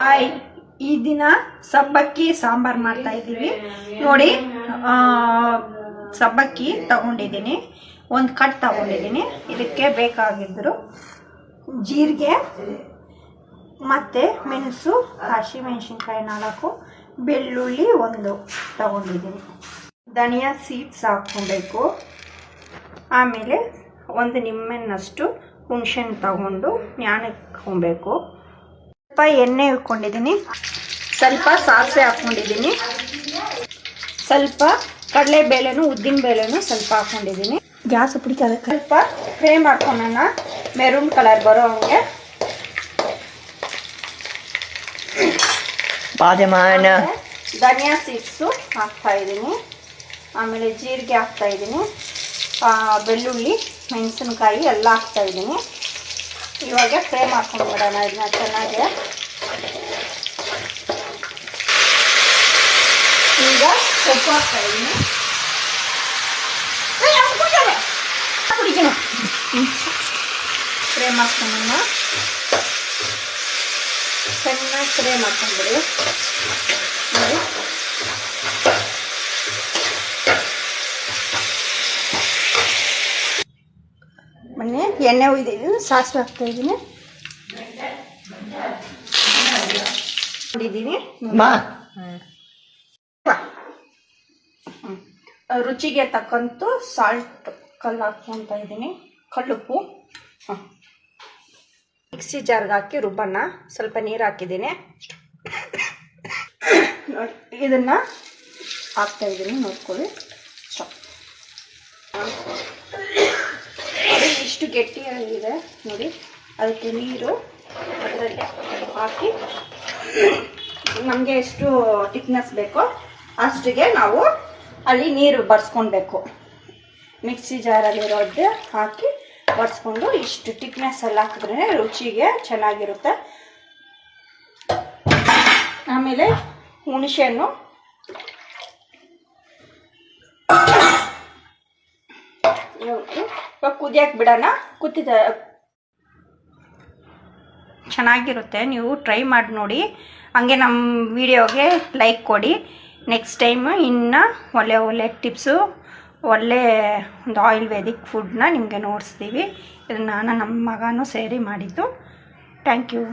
Hi, ಈ ದಿನ ಸಬ್ಬಕ್ಕಿ ಸಾಂಬಾರ್ ಮಾಡ್ತಾ ಇದ್ದೀವಿ ನೋಡಿ. ಸಬ್ಬಕ್ಕಿ ತಗೊಂಡಿದ್ದೀನಿ, ಒಂದು ಕಟ್ ತಗೊಂಡಿದ್ದೀನಿ. ಇದಕ್ಕೆ ಬೇಕಾಗಿದ್ದರು ಜೀರಿಗೆ ಮತ್ತು ಮೆಣಸು, ಹಸಿಮೆಣಸಿನ್ಕಾಯಿ 4, ಬೆಳ್ಳುಳ್ಳಿ 1 ತಗೊಂಡಿದ್ದೀನಿ. ಧನಿಯಾ ಸೀಡ್ಸ್ ಹಾಕ್ಕೊಬೇಕು. ಆಮೇಲೆ 1 ನಿಂಬೆಹಣ್ಣಷ್ಟು ಹುಣಸೆಹಣ್ಣು ತಗೊಂಡು ಜ್ಞಾನಕ್ಕೆ ಸ್ವಲ್ಪ ಎಣ್ಣೆ ಇಟ್ಕೊಂಡಿದ್ದೀನಿ, ಸ್ವಲ್ಪ ಸಾಸಿವೆ ಹಾಕ್ಕೊಂಡಿದ್ದೀನಿ, ಸ್ವಲ್ಪ ಕಡಲೆಬೇಳೆನೂ ಉದ್ದಿನಬೇಳೆನೂ ಸ್ವಲ್ಪ ಹಾಕ್ಕೊಂಡಿದ್ದೀನಿ. ಗ್ಯಾಸ್ ಬಿಡ್ತಾರೆ. ಸ್ವಲ್ಪ ಫ್ರೈ ಮಾಡ್ಕೊಳ್ಳೋಣ ಮೆರೂನ್ ಕಲರ್ ಬರೋ ಹಂಗೆ. ಧನಿಯಾ ಸೀಡ್ಸು ಹಾಕ್ತಾಯಿದ್ದೀನಿ, ಆಮೇಲೆ ಜೀರಿಗೆ ಹಾಕ್ತಾಯಿದ್ದೀನಿ, ಬೆಳ್ಳುಳ್ಳಿ ಮೆಣಸಿನ್ಕಾಯಿ ಎಲ್ಲ ಹಾಕ್ತಾಯಿದ್ದೀನಿ. ಇವಾಗ ಫ್ರೈ ಮಾಡ್ಕೊಂಡ್ಬಿಡೋಣ ಇದನ್ನ ಚೆನ್ನಾಗಿ. ಈಗ ಉಪ್ಪು ಹಾಕ್ತಾಯಿದ್ದೀನಿ, ಫ್ರೈ ಮಾಡ್ಕೊಳ್ಳೋಣ. ಚೆನ್ನಾಗಿ ಫ್ರೈ ಮಾಡ್ಕೊಂಡ್ಬಿಡಿ. ಬನ್ನಿ, ಎಣ್ಣೆ ಒಯ್ದಿದ್ದೀನಿ, ಸಾಸಿವೆ ಹಾಕ್ತಾಯಿದ್ದೀನಿ. ರುಚಿಗೆ ತಕ್ಕಂತೂ ಸಾಲ್ಟ್ ಹಾಕ್ಕೊತಾ ಇದ್ದೀನಿ, ಕಲ್ಲುಪ್ಪು. ಮಿಕ್ಸಿ ಜಾರ್ಗೆ ಹಾಕಿ ರುಬ್ಬಣ್ಣ. ಸ್ವಲ್ಪ ನೀರು ಹಾಕಿದ್ದೀನಿ, ಇದನ್ನು ಹಾಕ್ತಾಯಿದ್ದೀನಿ, ನೋಡ್ಕೊಳ್ಳಿ. ಇಷ್ಟು ಗಟ್ಟಿಯಾಗಿದೆ ನೋಡಿ, ಅದಕ್ಕೆ ನೀರು ಅದರಲ್ಲಿ ಹಾಕಿ ನಮಗೆ ಎಷ್ಟು ಥಿಕ್ನೆಸ್ ಬೇಕೋ ಅಷ್ಟಿಗೆ ನಾವು ಅಲ್ಲಿ ನೀರು ಬರ್ಸ್ಕೊಳ್ಬೇಕು. ಮಿಕ್ಸಿ ಜಾರಲ್ಲಿರೋದು ಹಾಕಿ ಬರ್ಸ್ಕೊಂಡು ಇಷ್ಟು ಥಿಕ್ನೆಸ್ ಎಲ್ಲ ಹಾಕಿದ್ರೆ ರುಚಿಗೆ ಚೆನ್ನಾಗಿರುತ್ತೆ. ಆಮೇಲೆ ಹುಣಸೆಹಣ್ಣು ಕುದಿಯಕ್ಕೆ ಬಿಡೋಣ. ಚೆನ್ನಾಗಿರುತ್ತೆ, ನೀವು ಟ್ರೈ ಮಾಡಿ ನೋಡಿ. ಹಂಗೆ ನಮ್ಮ ವಿಡಿಯೋಗೆ ಲೈಕ್ ಕೊಡಿ. ನೆಕ್ಸ್ಟ್ ಟೈಮ್ ಇನ್ನು ಒಳ್ಳೆ ಟಿಪ್ಸು, ಒಳ್ಳೆ ಒಂದು ಆಯುರ್ವೇದಿಕ್ ಫುಡ್ನ ನಿಮಗೆ ನೋಡಿಸ್ತೀವಿ. ಇದನ್ನು ನಾನು ನಮ್ಮ ಮಗನೂ ಸೇರಿ ಮಾಡಿದ್ದು. Thank you.